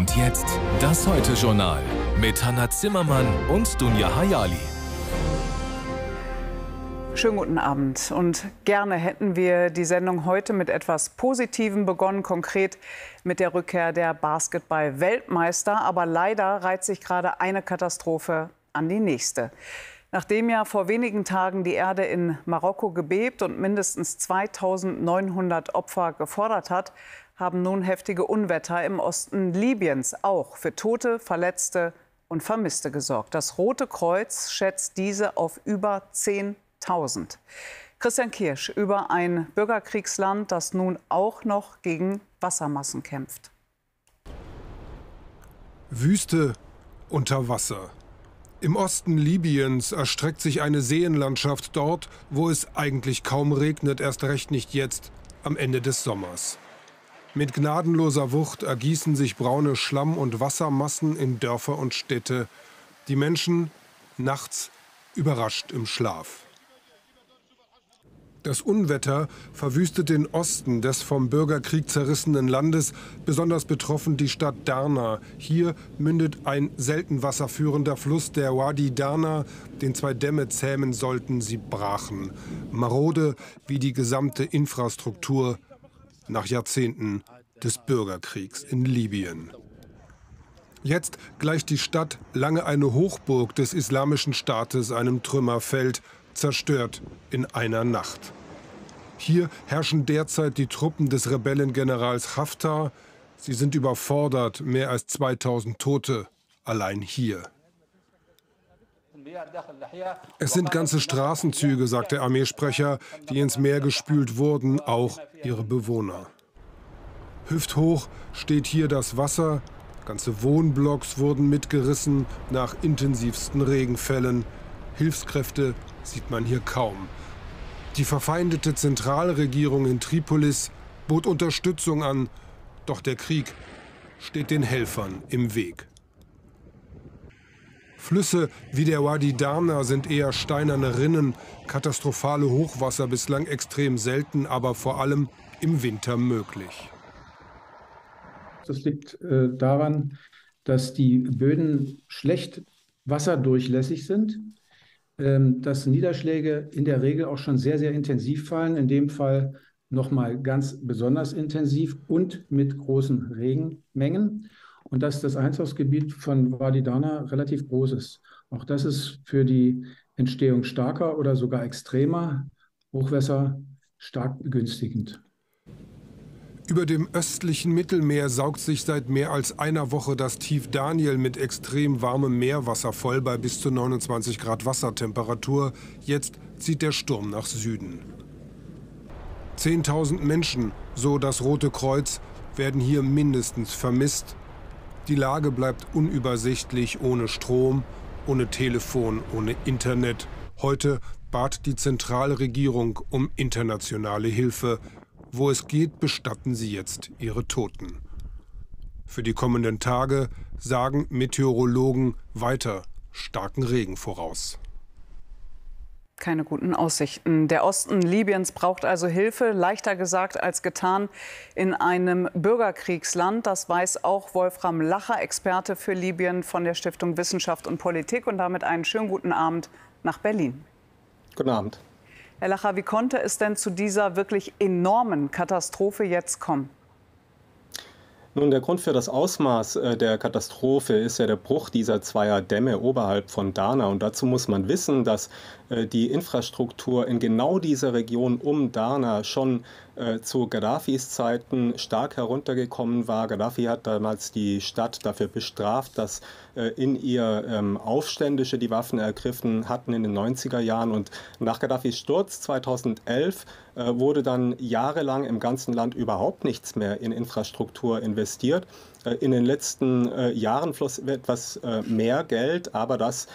Und jetzt das Heute-Journal mit Hannah Zimmermann und Dunja Hayali. Schönen guten Abend. Und gerne hätten wir die Sendung heute mit etwas Positivem begonnen, konkret mit der Rückkehr der Basketball-Weltmeister. Aber leider reiht sich gerade eine Katastrophe an die nächste. Nachdem ja vor wenigen Tagen die Erde in Marokko gebebt und mindestens 2.900 Opfer gefordert hat, haben nun heftige Unwetter im Osten Libyens auch für Tote, Verletzte und Vermisste gesorgt. Das Rote Kreuz schätzt diese auf über 10.000. Christian Kirsch über ein Bürgerkriegsland, das nun auch noch gegen Wassermassen kämpft. Wüste unter Wasser. Im Osten Libyens erstreckt sich eine Seenlandschaft dort, wo es eigentlich kaum regnet, erst recht nicht jetzt, am Ende des Sommers. Mit gnadenloser Wucht ergießen sich braune Schlamm- und Wassermassen in Dörfer und Städte. Die Menschen nachts überrascht im Schlaf. Das Unwetter verwüstet den Osten des vom Bürgerkrieg zerrissenen Landes, besonders betroffen die Stadt Darna. Hier mündet ein selten wasserführender Fluss, der Wadi Darna, den 2 Dämme zähmen sollten. Sie brachen. Marode wie die gesamte Infrastruktur nach Jahrzehnten des Bürgerkriegs in Libyen. Jetzt gleicht die Stadt, lange eine Hochburg des Islamischen Staates, einem Trümmerfeld, zerstört in einer Nacht. Hier herrschen derzeit die Truppen des Rebellengenerals Haftar. Sie sind überfordert, mehr als 2000 Tote allein hier. Es sind ganze Straßenzüge, sagt der Armeesprecher, die ins Meer gespült wurden, auch ihre Bewohner. Hüfthoch steht hier das Wasser. Ganze Wohnblocks wurden mitgerissen nach intensivsten Regenfällen. Hilfskräfte sieht man hier kaum. Die verfeindete Zentralregierung in Tripolis bot Unterstützung an, doch der Krieg steht den Helfern im Weg. Flüsse wie der Wadi Darna sind eher steinerne Rinnen, katastrophale Hochwasser bislang extrem selten, aber vor allem im Winter möglich. Das liegt daran, dass die Böden schlecht wasserdurchlässig sind, dass Niederschläge in der Regel auch schon sehr, sehr intensiv fallen, in dem Fall nochmal ganz besonders intensiv und mit großen Regenmengen. Und dass das Einzugsgebiet von Wadi Darna relativ groß ist. Auch das ist für die Entstehung starker oder sogar extremer Hochwässer stark begünstigend. Über dem östlichen Mittelmeer saugt sich seit mehr als einer Woche das Tief Daniel mit extrem warmem Meerwasser voll bei bis zu 29 Grad Wassertemperatur. Jetzt zieht der Sturm nach Süden. 10.000 Menschen, so das Rote Kreuz, werden hier mindestens vermisst. Die Lage bleibt unübersichtlich, ohne Strom, ohne Telefon, ohne Internet. Heute bat die Zentralregierung um internationale Hilfe. Wo es geht, bestatten sie jetzt ihre Toten. Für die kommenden Tage sagen Meteorologen weiter starken Regen voraus. Keine guten Aussichten. Der Osten Libyens braucht also Hilfe, leichter gesagt als getan, in einem Bürgerkriegsland. Das weiß auch Wolfram Lacher, Experte für Libyen von der Stiftung Wissenschaft und Politik. Und damit einen schönen guten Abend nach Berlin. Guten Abend. Herr Lacher, wie konnte es denn zu dieser wirklich enormen Katastrophe jetzt kommen? Nun, der Grund für das Ausmaß der Katastrophe ist ja der Bruch dieser 2 Dämme oberhalb von Darna. Und dazu muss man wissen, dass die Infrastruktur in genau dieser Region um Darna schon zu Gaddafis Zeiten stark heruntergekommen war. Gaddafi hat damals die Stadt dafür bestraft, dass in ihr Aufständische die Waffen ergriffen hatten in den 90er Jahren. Und nach Gaddafis Sturz 2011 wurde dann jahrelang im ganzen Land überhaupt nichts mehr in Infrastruktur investiert. In den letzten Jahren floss etwas mehr Geld, aber das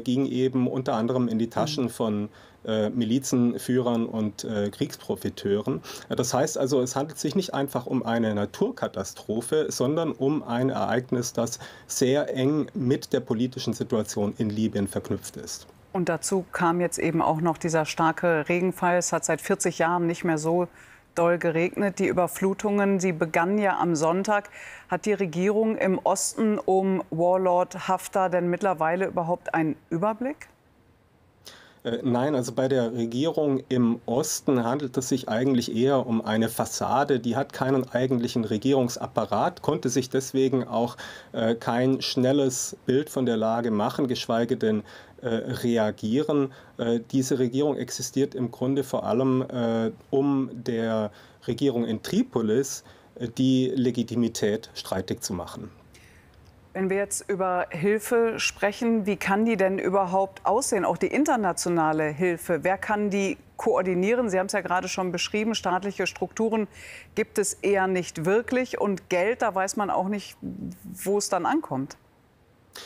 ging eben unter anderem in die Taschen von Milizenführern und Kriegsprofiteuren. Das heißt also, es handelt sich nicht einfach um eine Naturkatastrophe, sondern um ein Ereignis, das sehr eng mit der politischen Situation in Libyen verknüpft ist. Und dazu kam jetzt eben auch noch dieser starke Regenfall. Es hat seit 40 Jahren nicht mehr so doll geregnet. Die Überflutungen, sie begannen ja am Sonntag. Hat die Regierung im Osten um Warlord Haftar denn mittlerweile überhaupt einen Überblick? Nein, also bei der Regierung im Osten handelt es sich eigentlich eher um eine Fassade. Die hat keinen eigentlichen Regierungsapparat, konnte sich deswegen auch kein schnelles Bild von der Lage machen, geschweige denn reagieren. Diese Regierung existiert im Grunde vor allem um der Regierung in Tripolis die Legitimität streitig zu machen. Wenn wir jetzt über Hilfe sprechen, wie kann die denn überhaupt aussehen? Auch die internationale Hilfe, wer kann die koordinieren? Sie haben es ja gerade schon beschrieben, staatliche Strukturen gibt es eher nicht wirklich. Und Geld, da weiß man auch nicht, wo es dann ankommt.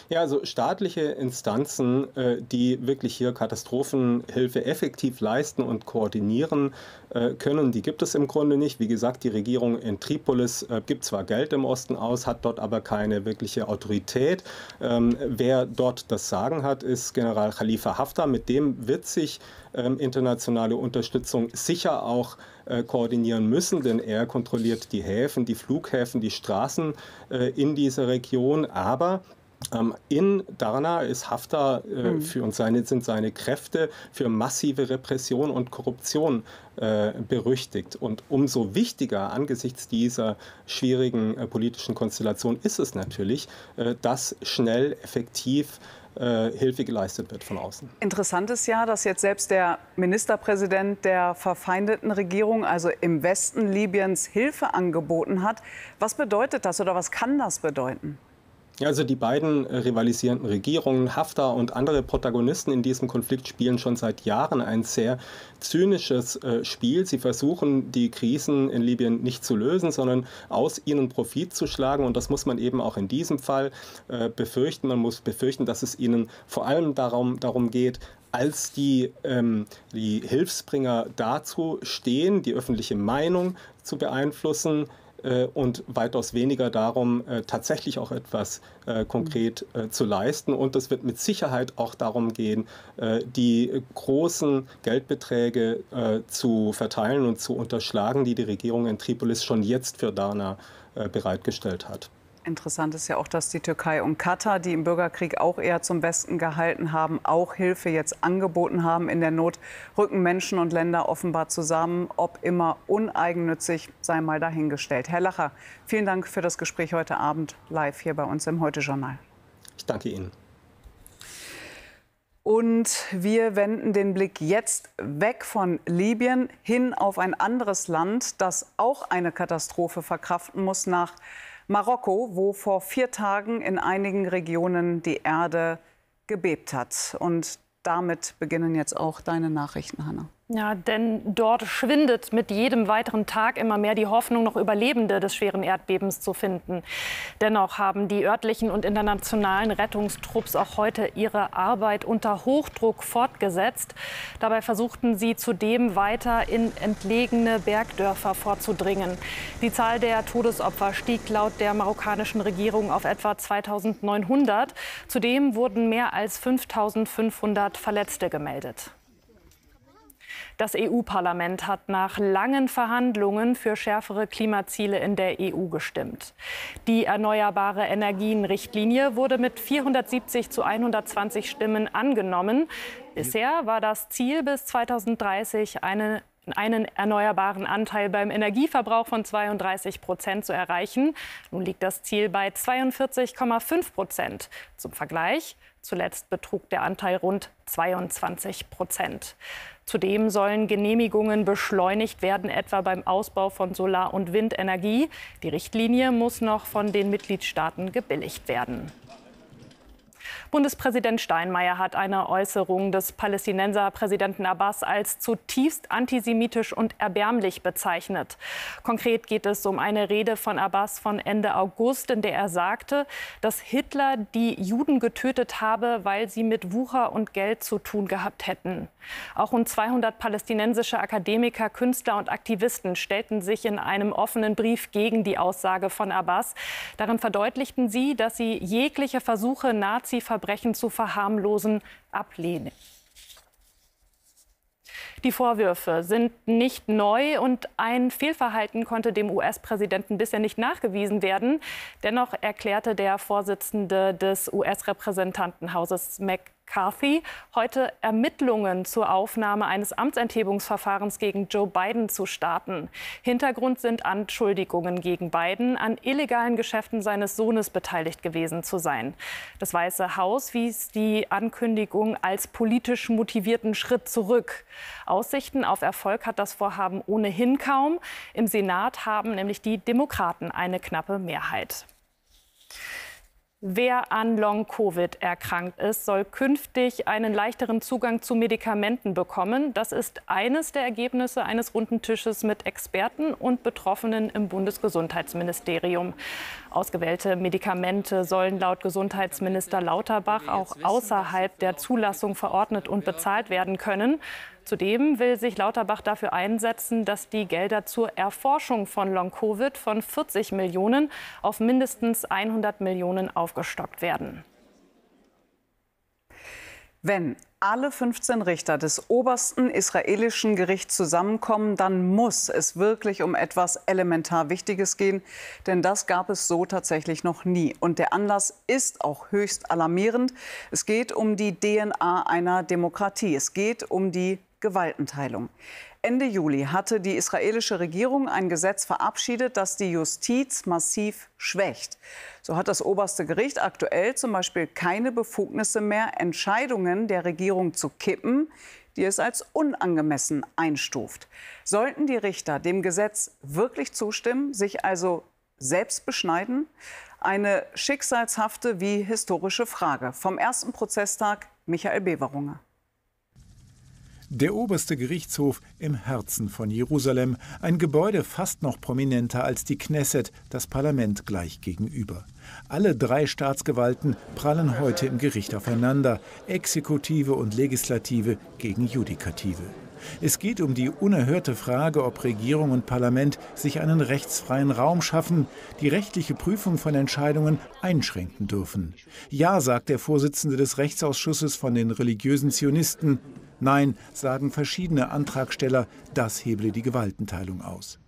Ja, also staatliche Instanzen, die wirklich hier Katastrophenhilfe effektiv leisten und koordinieren können, die gibt es im Grunde nicht. Wie gesagt, die Regierung in Tripolis gibt zwar Geld im Osten aus, hat dort aber keine wirkliche Autorität. Wer dort das Sagen hat, ist General Khalifa Haftar. Mit dem wird sich internationale Unterstützung sicher auch koordinieren müssen, denn er kontrolliert die Häfen, die Flughäfen, die Straßen in dieser Region. Aber in Darna ist Haftar sind seine Kräfte für massive Repression und Korruption berüchtigt. Und umso wichtiger angesichts dieser schwierigen politischen Konstellation ist es natürlich, dass schnell, effektiv Hilfe geleistet wird von außen. Interessant ist ja, dass jetzt selbst der Ministerpräsident der verfeindeten Regierung, also im Westen Libyens, Hilfe angeboten hat. Was bedeutet das oder was kann das bedeuten? Ja, also die beiden rivalisierenden Regierungen, Haftar und andere Protagonisten in diesem Konflikt, spielen schon seit Jahren ein sehr zynisches Spiel. Sie versuchen, die Krisen in Libyen nicht zu lösen, sondern aus ihnen Profit zu schlagen. Und das muss man eben auch in diesem Fall befürchten. Man muss befürchten, dass es ihnen vor allem darum geht, als die Hilfsbringer dazu stehen, die öffentliche Meinung zu beeinflussen, und weitaus weniger darum, tatsächlich auch etwas konkret zu leisten. Und es wird mit Sicherheit auch darum gehen, die großen Geldbeträge zu verteilen und zu unterschlagen, die die Regierung in Tripolis schon jetzt für Darna bereitgestellt hat. Interessant ist ja auch, dass die Türkei und Katar, die im Bürgerkrieg auch eher zum Besten gehalten haben, auch Hilfe jetzt angeboten haben. In der Not rücken Menschen und Länder offenbar zusammen. Ob immer uneigennützig, sei mal dahingestellt. Herr Lacher, vielen Dank für das Gespräch heute Abend live hier bei uns im Heute-Journal. Ich danke Ihnen. Und wir wenden den Blick jetzt weg von Libyen hin auf ein anderes Land, das auch eine Katastrophe verkraften muss, nach Marokko, wo vor 4 Tagen in einigen Regionen die Erde gebebt hat. Und damit beginnen jetzt auch deine Nachrichten, Hanna. Ja, denn dort schwindet mit jedem weiteren Tag immer mehr die Hoffnung, noch Überlebende des schweren Erdbebens zu finden. Dennoch haben die örtlichen und internationalen Rettungstrupps auch heute ihre Arbeit unter Hochdruck fortgesetzt. Dabei versuchten sie zudem weiter in entlegene Bergdörfer vorzudringen. Die Zahl der Todesopfer stieg laut der marokkanischen Regierung auf etwa 2.900. Zudem wurden mehr als 5.500 Verletzte gemeldet. Das EU-Parlament hat nach langen Verhandlungen für schärfere Klimaziele in der EU gestimmt. Die Erneuerbare Energien-Richtlinie wurde mit 470 zu 120 Stimmen angenommen. Bisher war das Ziel, bis 2030 einen erneuerbaren Anteil beim Energieverbrauch von 32% zu erreichen. Nun liegt das Ziel bei 42,5%. Zum Vergleich: zuletzt betrug der Anteil rund 22%. Zudem sollen Genehmigungen beschleunigt werden, etwa beim Ausbau von Solar- und Windenergie. Die Richtlinie muss noch von den Mitgliedstaaten gebilligt werden. Bundespräsident Steinmeier hat eine Äußerung des Palästinenserpräsidenten Abbas als zutiefst antisemitisch und erbärmlich bezeichnet. Konkret geht es um eine Rede von Abbas von Ende August, in der er sagte, dass Hitler die Juden getötet habe, weil sie mit Wucher und Geld zu tun gehabt hätten. Auch rund 200 palästinensische Akademiker, Künstler und Aktivisten stellten sich in einem offenen Brief gegen die Aussage von Abbas. Darin verdeutlichten sie, dass sie jegliche Versuche, Nazi-Verbrechen zu verharmlosen, ablehnen. Die Vorwürfe sind nicht neu und ein Fehlverhalten konnte dem US-Präsidenten bisher nicht nachgewiesen werden. Dennoch erklärte der Vorsitzende des US-Repräsentantenhauses McCarthy heute Ermittlungen zur Aufnahme eines Amtsenthebungsverfahrens gegen Joe Biden zu starten. Hintergrund sind Anschuldigungen gegen Biden, an illegalen Geschäften seines Sohnes beteiligt gewesen zu sein. Das Weiße Haus wies die Ankündigung als politisch motivierten Schritt zurück. Aussichten auf Erfolg hat das Vorhaben ohnehin kaum. Im Senat haben nämlich die Demokraten eine knappe Mehrheit. Wer an Long-Covid erkrankt ist, soll künftig einen leichteren Zugang zu Medikamenten bekommen. Das ist eines der Ergebnisse eines runden Tisches mit Experten und Betroffenen im Bundesgesundheitsministerium. Ausgewählte Medikamente sollen laut Gesundheitsminister Lauterbach auch außerhalb der Zulassung verordnet und bezahlt werden können. Zudem will sich Lauterbach dafür einsetzen, dass die Gelder zur Erforschung von Long-Covid von 40 Millionen auf mindestens 100 Millionen aufgestockt werden. Wenn alle 15 Richter des obersten israelischen Gerichts zusammenkommen, dann muss es wirklich um etwas elementar Wichtiges gehen. Denn das gab es so tatsächlich noch nie. Und der Anlass ist auch höchst alarmierend. Es geht um die DNA einer Demokratie. Es geht um die Gewaltenteilung. Ende Juli hatte die israelische Regierung ein Gesetz verabschiedet, das die Justiz massiv schwächt. So hat das oberste Gericht aktuell zum Beispiel keine Befugnisse mehr, Entscheidungen der Regierung zu kippen, die es als unangemessen einstuft. Sollten die Richter dem Gesetz wirklich zustimmen, sich also selbst beschneiden? Eine schicksalshafte wie historische Frage. Vom ersten Prozesstag Michael Beverunger. Der oberste Gerichtshof im Herzen von Jerusalem, ein Gebäude fast noch prominenter als die Knesset, das Parlament gleich gegenüber. Alle drei Staatsgewalten prallen heute im Gericht aufeinander, Exekutive und Legislative gegen Judikative. Es geht um die unerhörte Frage, ob Regierung und Parlament sich einen rechtsfreien Raum schaffen, die rechtliche Prüfung von Entscheidungen einschränken dürfen. Ja, sagt der Vorsitzende des Rechtsausschusses von den religiösen Zionisten. Nein, sagen verschiedene Antragsteller, das heble die Gewaltenteilung aus.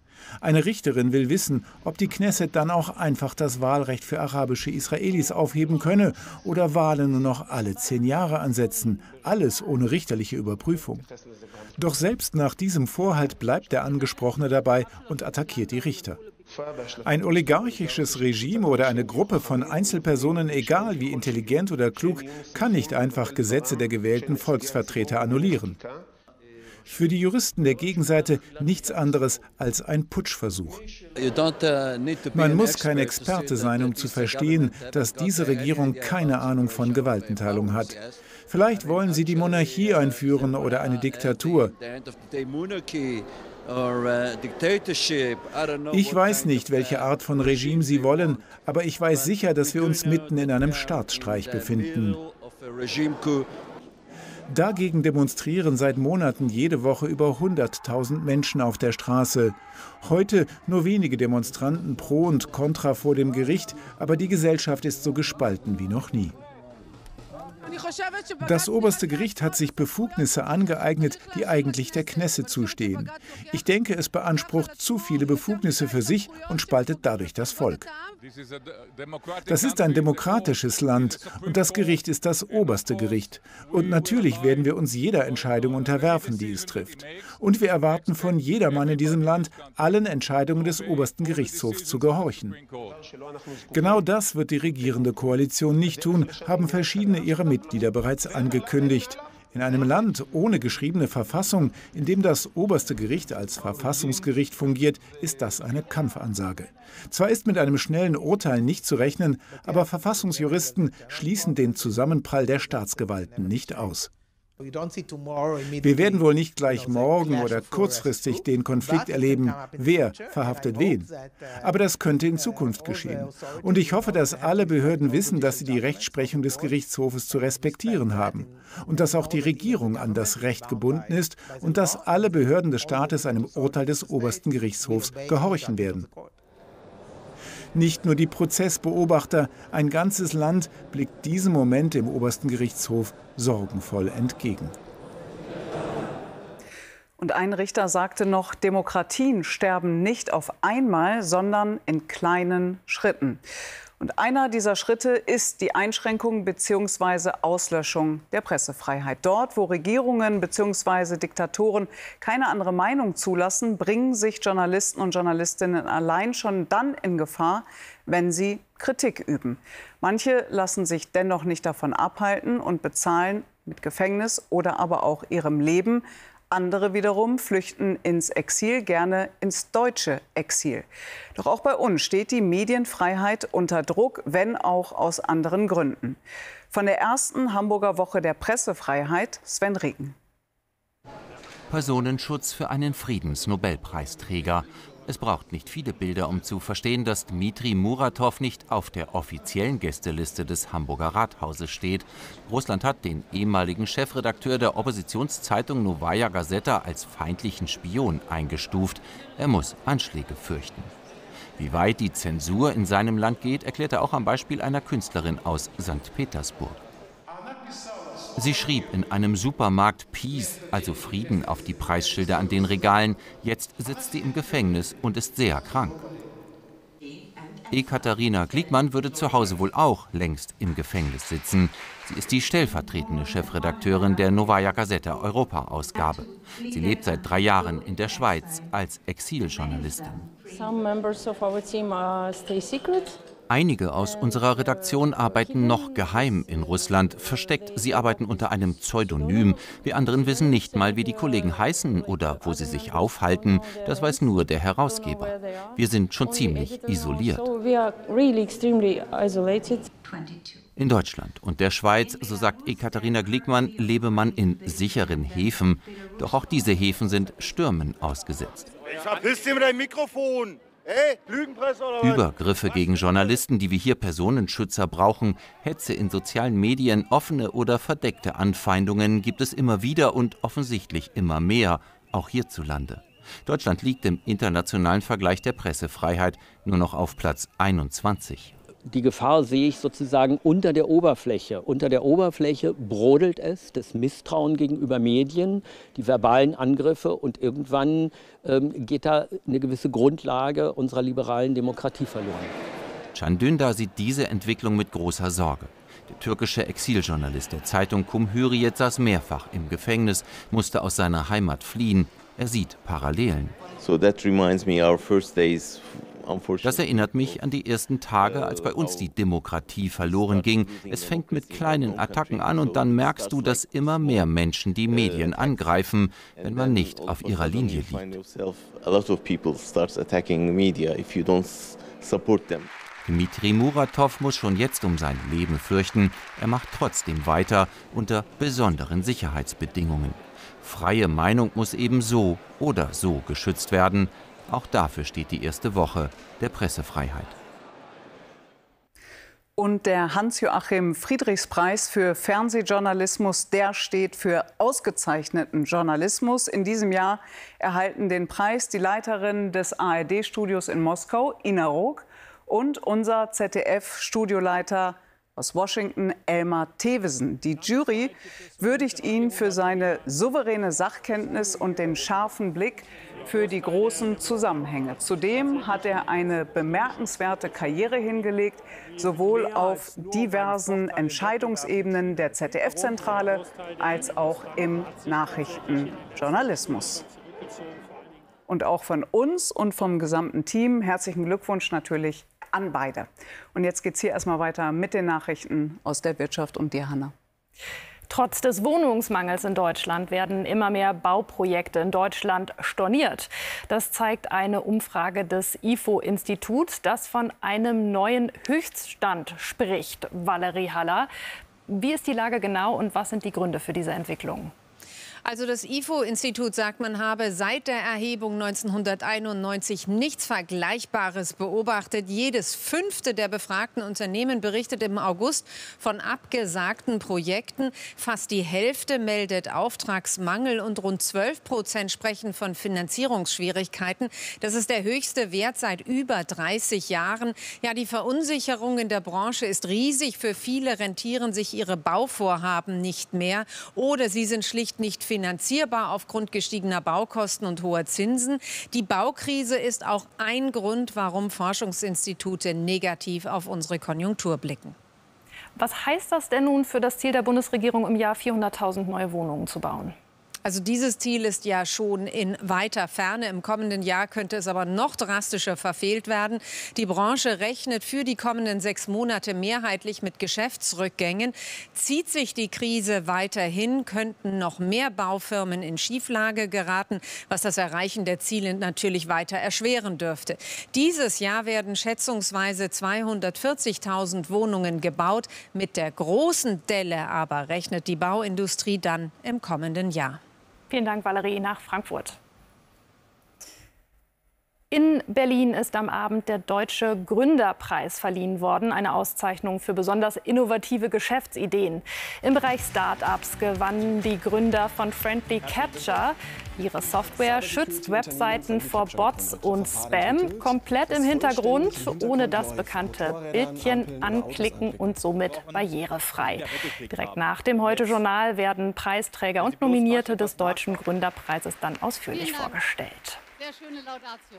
Eine Richterin will wissen, ob die Knesset dann auch einfach das Wahlrecht für arabische Israelis aufheben könne oder Wahlen nur noch alle 10 Jahre ansetzen, alles ohne richterliche Überprüfung. Doch selbst nach diesem Vorhalt bleibt der Angesprochene dabei und attackiert die Richter. Ein oligarchisches Regime oder eine Gruppe von Einzelpersonen, egal wie intelligent oder klug, kann nicht einfach Gesetze der gewählten Volksvertreter annullieren. Für die Juristen der Gegenseite nichts anderes als ein Putschversuch. Man muss kein Experte sein, um zu verstehen, dass diese Regierung keine Ahnung von Gewaltenteilung hat. Vielleicht wollen sie die Monarchie einführen oder eine Diktatur. Ich weiß nicht, welche Art von Regime sie wollen, aber ich weiß sicher, dass wir uns mitten in einem Staatsstreich befinden. Dagegen demonstrieren seit Monaten jede Woche über 100.000 Menschen auf der Straße. Heute nur wenige Demonstranten pro und contra vor dem Gericht, aber die Gesellschaft ist so gespalten wie noch nie. Das oberste Gericht hat sich Befugnisse angeeignet, die eigentlich der Knesset zustehen. Ich denke, es beansprucht zu viele Befugnisse für sich und spaltet dadurch das Volk. Das ist ein demokratisches Land und das Gericht ist das oberste Gericht. Und natürlich werden wir uns jeder Entscheidung unterwerfen, die es trifft. Und wir erwarten von jedermann in diesem Land, allen Entscheidungen des obersten Gerichtshofs zu gehorchen. Genau das wird die regierende Koalition nicht tun, haben verschiedene ihrer Mitglieder bereits angekündigt. In einem Land ohne geschriebene Verfassung, in dem das oberste Gericht als Verfassungsgericht fungiert, ist das eine Kampfansage. Zwar ist mit einem schnellen Urteil nicht zu rechnen, aber Verfassungsjuristen schließen den Zusammenprall der Staatsgewalten nicht aus. Wir werden wohl nicht gleich morgen oder kurzfristig den Konflikt erleben, wer verhaftet wen. Aber das könnte in Zukunft geschehen. Und ich hoffe, dass alle Behörden wissen, dass sie die Rechtsprechung des Gerichtshofes zu respektieren haben. Und dass auch die Regierung an das Recht gebunden ist und dass alle Behörden des Staates einem Urteil des obersten Gerichtshofs gehorchen werden. Nicht nur die Prozessbeobachter, ein ganzes Land blickt diesem Moment im obersten Gerichtshof sorgenvoll entgegen. Und ein Richter sagte noch, Demokratien sterben nicht auf einmal, sondern in kleinen Schritten. Und einer dieser Schritte ist die Einschränkung bzw. Auslöschung der Pressefreiheit. Dort, wo Regierungen bzw. Diktatoren keine andere Meinung zulassen, bringen sich Journalisten und Journalistinnen allein schon dann in Gefahr, wenn sie Kritik üben. Manche lassen sich dennoch nicht davon abhalten und bezahlen mit Gefängnis oder aber auch ihrem Leben. Andere wiederum flüchten ins Exil, gerne ins deutsche Exil. Doch auch bei uns steht die Medienfreiheit unter Druck, wenn auch aus anderen Gründen. Von der ersten Hamburger Woche der Pressefreiheit, Sven Rieken. Personenschutz für einen Friedensnobelpreisträger. Es braucht nicht viele Bilder, um zu verstehen, dass Dmitri Muratov nicht auf der offiziellen Gästeliste des Hamburger Rathauses steht. Russland hat den ehemaligen Chefredakteur der Oppositionszeitung Novaja Gazeta als feindlichen Spion eingestuft. Er muss Anschläge fürchten. Wie weit die Zensur in seinem Land geht, erklärt er auch am Beispiel einer Künstlerin aus St. Petersburg. Sie schrieb in einem Supermarkt Peace, also Frieden, auf die Preisschilder an den Regalen. Jetzt sitzt sie im Gefängnis und ist sehr krank. Ekaterina Glickmann würde zu Hause wohl auch längst im Gefängnis sitzen. Sie ist die stellvertretende Chefredakteurin der Novaja Gazeta Europa-Ausgabe. Sie lebt seit 3 Jahren in der Schweiz als Exiljournalistin. Einige aus unserer Redaktion arbeiten noch geheim in Russland, versteckt. Sie arbeiten unter einem Pseudonym. Wir anderen wissen nicht mal, wie die Kollegen heißen oder wo sie sich aufhalten. Das weiß nur der Herausgeber. Wir sind schon ziemlich isoliert. In Deutschland und der Schweiz, so sagt Ekaterina Glickmann, lebe man in sicheren Häfen. Doch auch diese Häfen sind Stürmen ausgesetzt. Verpiss dir mit deinem Mikrofon! Hey, Lügenpresse oder was? Übergriffe gegen Journalisten, die wie hier Personenschützer brauchen, Hetze in sozialen Medien, offene oder verdeckte Anfeindungen gibt es immer wieder und offensichtlich immer mehr, auch hierzulande. Deutschland liegt im internationalen Vergleich der Pressefreiheit nur noch auf Platz 21. Die Gefahr sehe ich sozusagen unter der Oberfläche. Unter der Oberfläche brodelt es, das Misstrauen gegenüber Medien, die verbalen Angriffe und irgendwann geht da eine gewisse Grundlage unserer liberalen Demokratie verloren. Can Dündar sieht diese Entwicklung mit großer Sorge. Der türkische Exiljournalist der Zeitung Cumhuriyet saß mehrfach im Gefängnis, musste aus seiner Heimat fliehen. Er sieht Parallelen. Das erinnert mich an die ersten Tage, als bei uns die Demokratie verloren ging. Es fängt mit kleinen Attacken an und dann merkst du, dass immer mehr Menschen die Medien angreifen, wenn man nicht auf ihrer Linie liegt. Dmitri Muratov muss schon jetzt um sein Leben fürchten. Er macht trotzdem weiter unter besonderen Sicherheitsbedingungen. Freie Meinung muss eben so oder so geschützt werden. Auch dafür steht die erste Woche der Pressefreiheit. Und der Hans-Joachim-Friedrichs-Preis für Fernsehjournalismus, der steht für ausgezeichneten Journalismus. In diesem Jahr erhalten den Preis die Leiterin des ARD-Studios in Moskau, Ina Rog, und unser ZDF-Studioleiter aus Washington, Elmar Thewesen. Die Jury würdigt ihn für seine souveräne Sachkenntnis und den scharfen Blick für die großen Zusammenhänge. Zudem hat er eine bemerkenswerte Karriere hingelegt, sowohl auf diversen Entscheidungsebenen der ZDF-Zentrale als auch im Nachrichtenjournalismus. Und auch von uns und vom gesamten Team herzlichen Glückwunsch natürlich an beide. Und jetzt geht es hier erstmal weiter mit den Nachrichten aus der Wirtschaft und dir, Hanna. Trotz des Wohnungsmangels in Deutschland werden immer mehr Bauprojekte in Deutschland storniert. Das zeigt eine Umfrage des IFO-Instituts, das von einem neuen Höchststand spricht. Valerie Haller, wie ist die Lage genau und was sind die Gründe für diese Entwicklung? Also das IFO-Institut sagt, man habe seit der Erhebung 1991 nichts Vergleichbares beobachtet. Jedes 5. der befragten Unternehmen berichtet im August von abgesagten Projekten. Fast die Hälfte meldet Auftragsmangel und rund 12% sprechen von Finanzierungsschwierigkeiten. Das ist der höchste Wert seit über 30 Jahren. Ja, die Verunsicherung in der Branche ist riesig. Für viele rentieren sich ihre Bauvorhaben nicht mehr oder sie sind schlicht nicht finanzierbar. finanzierbar aufgrund gestiegener Baukosten und hoher Zinsen. Die Baukrise ist auch ein Grund, warum Forschungsinstitute negativ auf unsere Konjunktur blicken. Was heißt das denn nun für das Ziel der Bundesregierung, im Jahr 400.000 neue Wohnungen zu bauen? Also dieses Ziel ist ja schon in weiter Ferne. Im kommenden Jahr könnte es aber noch drastischer verfehlt werden. Die Branche rechnet für die kommenden 6 Monate mehrheitlich mit Geschäftsrückgängen. Zieht sich die Krise weiterhin, könnten noch mehr Baufirmen in Schieflage geraten, was das Erreichen der Ziele natürlich weiter erschweren dürfte. Dieses Jahr werden schätzungsweise 240.000 Wohnungen gebaut. Mit der großen Delle aber rechnet die Bauindustrie dann im kommenden Jahr. Vielen Dank, Valerie, nach Frankfurt. In Berlin ist am Abend der Deutsche Gründerpreis verliehen worden, eine Auszeichnung für besonders innovative Geschäftsideen. Im Bereich Start-ups gewannen die Gründer von Friendly Catcher. Ihre Software schützt Webseiten vor Bots und Spam komplett im Hintergrund, ohne das bekannte Bildchen anklicken und somit barrierefrei. Direkt nach dem Heute-Journal werden Preisträger und Nominierte des Deutschen Gründerpreises dann ausführlich vorgestellt. Sehr schöne Laudatio.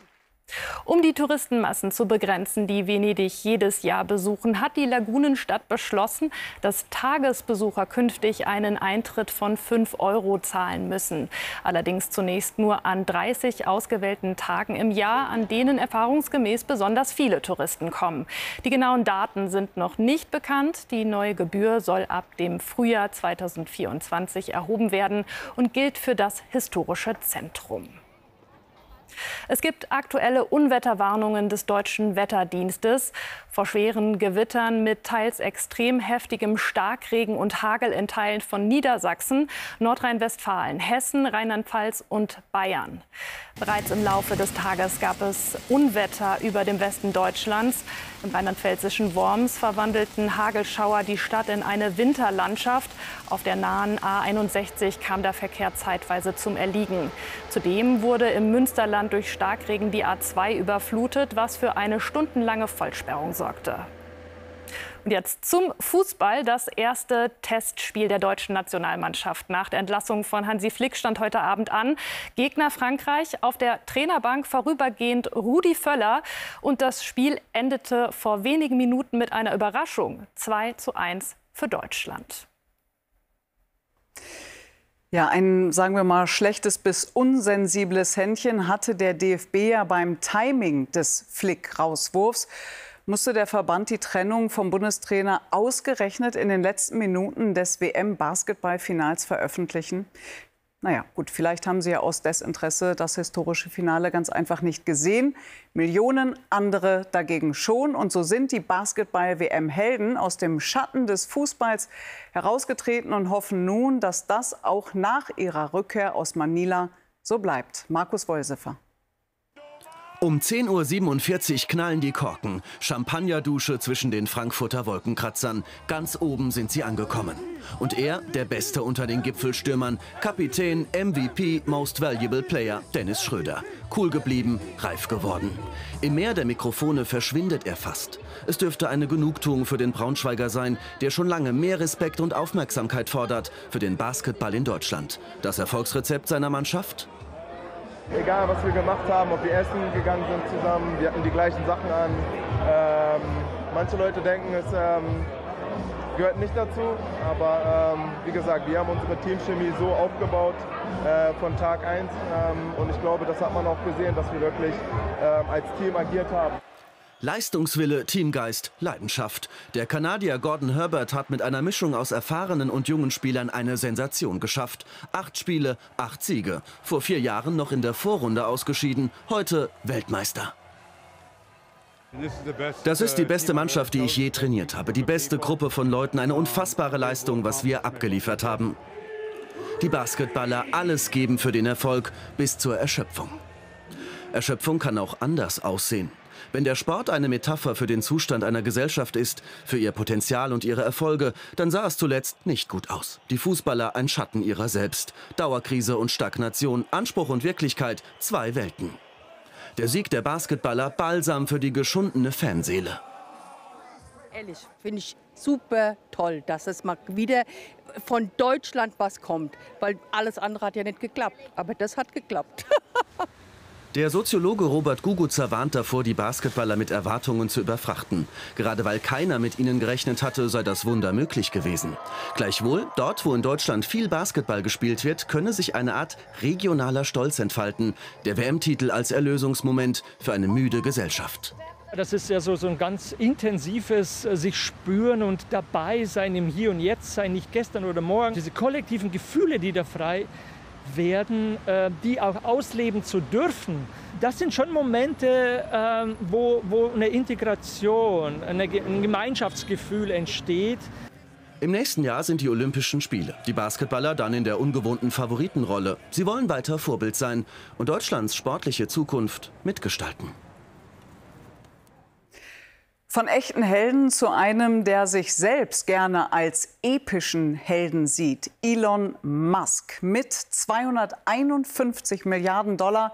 Um die Touristenmassen zu begrenzen, die Venedig jedes Jahr besuchen, hat die Lagunenstadt beschlossen, dass Tagesbesucher künftig einen Eintritt von 5 € zahlen müssen. Allerdings zunächst nur an 30 ausgewählten Tagen im Jahr, an denen erfahrungsgemäß besonders viele Touristen kommen. Die genauen Daten sind noch nicht bekannt. Die neue Gebühr soll ab dem Frühjahr 2024 erhoben werden und gilt für das historische Zentrum. Es gibt aktuelle Unwetterwarnungen des Deutschen Wetterdienstes vor schweren Gewittern mit teils extrem heftigem Starkregen und Hagel in Teilen von Niedersachsen, Nordrhein-Westfalen, Hessen, Rheinland-Pfalz und Bayern. Bereits im Laufe des Tages gab es Unwetter über dem Westen Deutschlands. Im rheinland-pfälzischen Worms verwandelten Hagelschauer die Stadt in eine Winterlandschaft. Auf der nahen A61 kam der Verkehr zeitweise zum Erliegen. Zudem wurde im Münsterland durch Starkregen die A2 überflutet, was für eine stundenlange Vollsperrung sorgte. Und jetzt zum Fußball. Das erste Testspiel der deutschen Nationalmannschaft nach der Entlassung von Hansi Flick stand heute Abend an. Gegner Frankreich, auf der Trainerbank vorübergehend Rudi Völler. Und das Spiel endete vor wenigen Minuten mit einer Überraschung. 2:1 für Deutschland. Ja, ein, sagen wir mal, schlechtes bis unsensibles Händchen hatte der DFB ja beim Timing des Flick-Rauswurfs. Musste der Verband die Trennung vom Bundestrainer ausgerechnet in den letzten Minuten des WM-Basketball-Finals veröffentlichen? Naja, gut, vielleicht haben Sie ja aus Desinteresse das historische Finale ganz einfach nicht gesehen. Millionen andere dagegen schon. Und so sind die Basketball-WM-Helden aus dem Schatten des Fußballs herausgetreten und hoffen nun, dass das auch nach ihrer Rückkehr aus Manila so bleibt. Markus Wolsefer. Um 10:47 Uhr knallen die Korken. Champagnerdusche zwischen den Frankfurter Wolkenkratzern. Ganz oben sind sie angekommen. Und er, der Beste unter den Gipfelstürmern, Kapitän, MVP, Most Valuable Player, Dennis Schröder. Cool geblieben, reif geworden. Im Meer der Mikrofone verschwindet er fast. Es dürfte eine Genugtuung für den Braunschweiger sein, der schon lange mehr Respekt und Aufmerksamkeit fordert für den Basketball in Deutschland. Das Erfolgsrezept seiner Mannschaft? Egal, was wir gemacht haben, ob wir essen gegangen sind zusammen, wir hatten die gleichen Sachen an. Manche Leute denken, es gehört nicht dazu, aber wie gesagt, wir haben unsere Teamchemie so aufgebaut von Tag 1 und ich glaube, das hat man auch gesehen, dass wir wirklich als Team agiert haben. Leistungswille, Teamgeist, Leidenschaft. Der Kanadier Gordon Herbert hat mit einer Mischung aus erfahrenen und jungen Spielern eine Sensation geschafft. 8 Spiele, 8 Siege. Vor 4 Jahren noch in der Vorrunde ausgeschieden, heute Weltmeister. Das ist die beste Mannschaft, die ich je trainiert habe. Die beste Gruppe von Leuten, eine unfassbare Leistung, was wir abgeliefert haben. Die Basketballer alles geben für den Erfolg bis zur Erschöpfung. Erschöpfung kann auch anders aussehen. Wenn der Sport eine Metapher für den Zustand einer Gesellschaft ist, für ihr Potenzial und ihre Erfolge, dann sah es zuletzt nicht gut aus. Die Fußballer ein Schatten ihrer selbst. Dauerkrise und Stagnation, Anspruch und Wirklichkeit, 2 Welten. Der Sieg der Basketballer, Balsam für die geschundene Fanseele. Ehrlich, finde ich super toll, dass es mal wieder von Deutschland was kommt, weil alles andere hat ja nicht geklappt. Aber das hat geklappt. Der Soziologe Robert Gugutzer warnt davor, die Basketballer mit Erwartungen zu überfrachten. Gerade weil keiner mit ihnen gerechnet hatte, sei das Wunder möglich gewesen. Gleichwohl, dort, wo in Deutschland viel Basketball gespielt wird, könne sich eine Art regionaler Stolz entfalten. Der WM-Titel als Erlösungsmoment für eine müde Gesellschaft. Das ist ja so ein ganz intensives sich spüren und dabei sein im Hier und Jetzt sein, nicht gestern oder morgen. Diese kollektiven Gefühle, die da frei werden, die auch ausleben zu dürfen. Das sind schon Momente, wo eine Integration, ein Gemeinschaftsgefühl entsteht. Im nächsten Jahr sind die Olympischen Spiele. Die Basketballer dann in der ungewohnten Favoritenrolle. Sie wollen weiter Vorbild sein und Deutschlands sportliche Zukunft mitgestalten. Von echten Helden zu einem, der sich selbst gerne als epischen Helden sieht. Elon Musk mit 251 Milliarden $,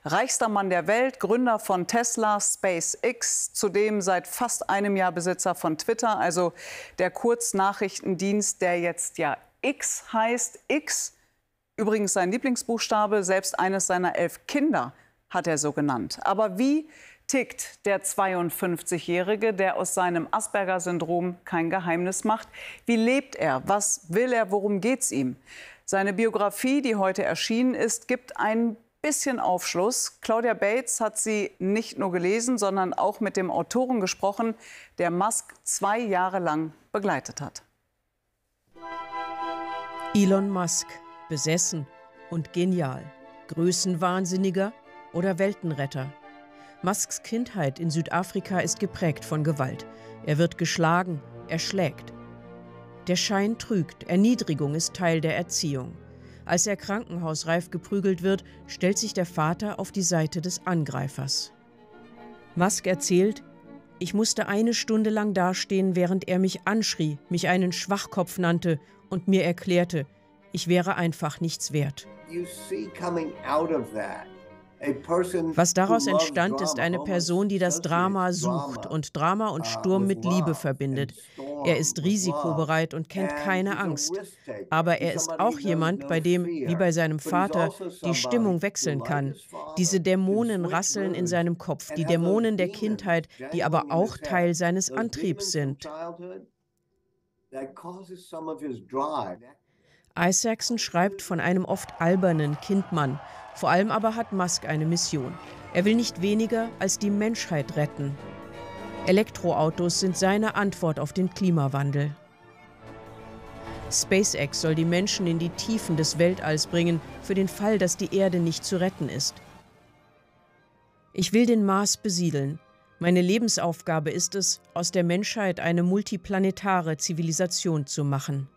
reichster Mann der Welt, Gründer von Tesla, SpaceX, zudem seit fast einem Jahr Besitzer von Twitter, also der Kurznachrichtendienst, der jetzt ja X heißt. X, übrigens sein Lieblingsbuchstabe, selbst eines seiner 11 Kinder hat er so genannt. Aber wie tickt der 52-Jährige, der aus seinem Asperger-Syndrom kein Geheimnis macht? Wie lebt er? Was will er? Worum geht's ihm? Seine Biografie, die heute erschienen ist, gibt ein bisschen Aufschluss. Claudia Bates hat sie nicht nur gelesen, sondern auch mit dem Autoren gesprochen, der Musk 2 Jahre lang begleitet hat. Elon Musk, besessen und genial. Größenwahnsinniger oder Weltenretter? Musks Kindheit in Südafrika ist geprägt von Gewalt. Er wird geschlagen, er schlägt. Der Schein trügt, Erniedrigung ist Teil der Erziehung. Als er krankenhausreif geprügelt wird, stellt sich der Vater auf die Seite des Angreifers. Musk erzählt: Ich musste 1 Stunde lang dastehen, während er mich anschrie, mich einen Schwachkopf nannte und mir erklärte, ich wäre einfach nichts wert. Was daraus entstand, ist eine Person, die das Drama sucht und Drama und Sturm mit Liebe verbindet. Er ist risikobereit und kennt keine Angst. Aber er ist auch jemand, bei dem, wie bei seinem Vater, die Stimmung wechseln kann. Diese Dämonen rasseln in seinem Kopf, die Dämonen der Kindheit, die aber auch Teil seines Antriebs sind. Isaacson schreibt von einem oft albernen Kindmann. Vor allem aber hat Musk eine Mission. Er will nicht weniger als die Menschheit retten. Elektroautos sind seine Antwort auf den Klimawandel. SpaceX soll die Menschen in die Tiefen des Weltalls bringen, für den Fall, dass die Erde nicht zu retten ist. Ich will den Mars besiedeln. Meine Lebensaufgabe ist es, aus der Menschheit eine multiplanetare Zivilisation zu machen.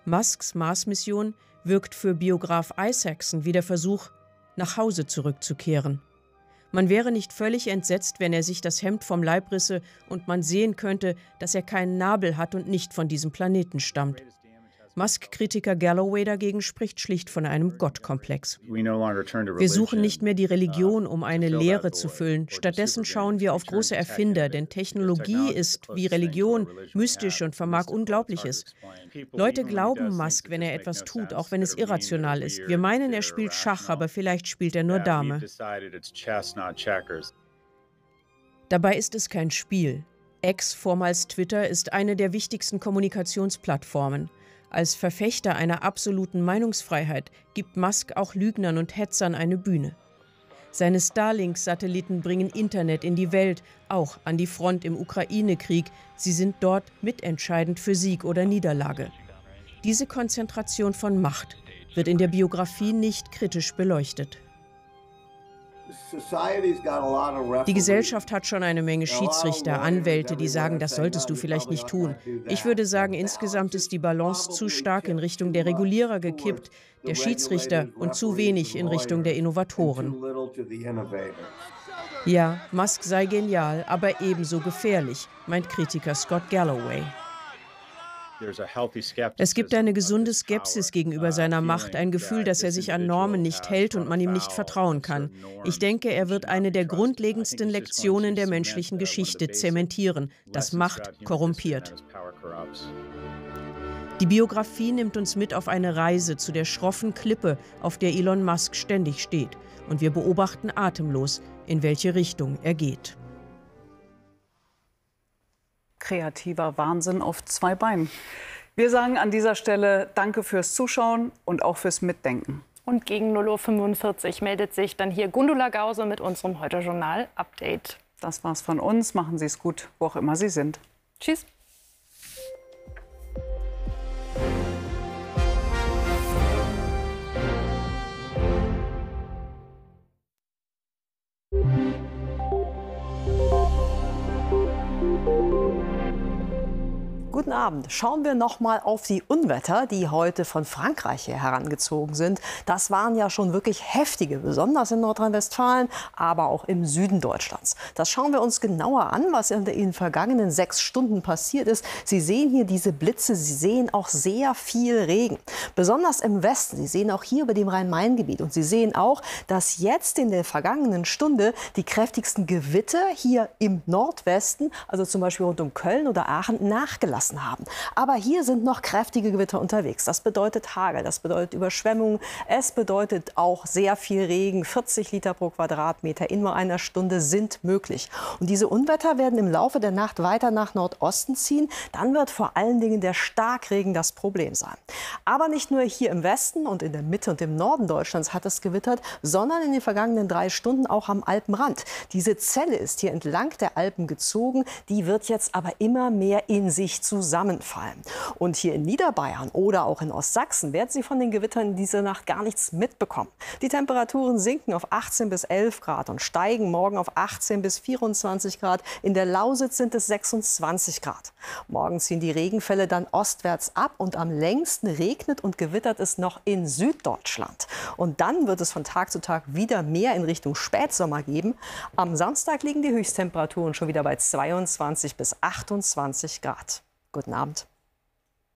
Musks Mars-Mission wirkt für Biograf Isaacson wie der Versuch, nach Hause zurückzukehren. Man wäre nicht völlig entsetzt, wenn er sich das Hemd vom Leib risse und man sehen könnte, dass er keinen Nabel hat und nicht von diesem Planeten stammt. Musk-Kritiker Galloway dagegen spricht schlicht von einem Gottkomplex. Wir suchen nicht mehr die Religion, um eine Lehre zu füllen. Stattdessen schauen wir auf große Erfinder, denn Technologie ist, wie Religion, mystisch und vermag Unglaubliches. Leute glauben Musk, wenn er etwas tut, auch wenn es irrational ist. Wir meinen, er spielt Schach, aber vielleicht spielt er nur Dame. Dabei ist es kein Spiel. X, vormals Twitter, ist eine der wichtigsten Kommunikationsplattformen. Als Verfechter einer absoluten Meinungsfreiheit gibt Musk auch Lügnern und Hetzern eine Bühne. Seine Starlink-Satelliten bringen Internet in die Welt, auch an die Front im Ukraine-Krieg. Sie sind dort mitentscheidend für Sieg oder Niederlage. Diese Konzentration von Macht wird in der Biografie nicht kritisch beleuchtet. Die Gesellschaft hat schon eine Menge Schiedsrichter, Anwälte, die sagen, das solltest du vielleicht nicht tun. Ich würde sagen, insgesamt ist die Balance zu stark in Richtung der Regulierer gekippt, der Schiedsrichter, und zu wenig in Richtung der Innovatoren. Ja, Musk sei genial, aber ebenso gefährlich, meint Kritiker Scott Galloway. Es gibt eine gesunde Skepsis gegenüber seiner Macht, ein Gefühl, dass er sich an Normen nicht hält und man ihm nicht vertrauen kann. Ich denke, er wird eine der grundlegendsten Lektionen der menschlichen Geschichte zementieren, dass Macht korrumpiert. Die Biografie nimmt uns mit auf eine Reise zu der schroffen Klippe, auf der Elon Musk ständig steht. Und wir beobachten atemlos, in welche Richtung er geht. Kreativer Wahnsinn auf 2 Beinen. Wir sagen an dieser Stelle Danke fürs Zuschauen und auch fürs Mitdenken. Und gegen 0:45 Uhr meldet sich dann hier Gundula Gause mit unserem Heute-Journal-Update. Das war's von uns. Machen Sie es gut, wo auch immer Sie sind. Tschüss. Guten Abend. Schauen wir noch mal auf die Unwetter, die heute von Frankreich her herangezogen sind. Das waren ja schon wirklich heftige, besonders in Nordrhein-Westfalen, aber auch im Süden Deutschlands. Das schauen wir uns genauer an, was in den vergangenen 6 Stunden passiert ist. Sie sehen hier diese Blitze, Sie sehen auch sehr viel Regen. Besonders im Westen. Sie sehen auch hier über dem Rhein-Main-Gebiet. Und Sie sehen auch, dass jetzt in der vergangenen Stunde die kräftigsten Gewitter hier im Nordwesten, also zum Beispiel rund um Köln oder Aachen, nachgelassen haben. Aber hier sind noch kräftige Gewitter unterwegs. Das bedeutet Hagel, das bedeutet Überschwemmungen, es bedeutet auch sehr viel Regen. 40 Liter pro Quadratmeter in nur einer Stunde sind möglich. Und diese Unwetter werden im Laufe der Nacht weiter nach Nordosten ziehen. Dann wird vor allen Dingen der Starkregen das Problem sein. Aber nicht nur hier im Westen und in der Mitte und im Norden Deutschlands hat es gewittert, sondern in den vergangenen 3 Stunden auch am Alpenrand. Diese Zelle ist hier entlang der Alpen gezogen. Die wird jetzt aber immer mehr in sich zusammenfallen. Und hier in Niederbayern oder auch in Ostsachsen werden Sie von den Gewittern in dieser Nacht gar nichts mitbekommen. Die Temperaturen sinken auf 18 bis 11 Grad und steigen morgen auf 18 bis 24 Grad. In der Lausitz sind es 26 Grad. Morgen ziehen die Regenfälle dann ostwärts ab und am längsten regnet und gewittert es noch in Süddeutschland. Und dann wird es von Tag zu Tag wieder mehr in Richtung Spätsommer geben. Am Samstag liegen die Höchsttemperaturen schon wieder bei 22 bis 28 Grad. Guten Abend.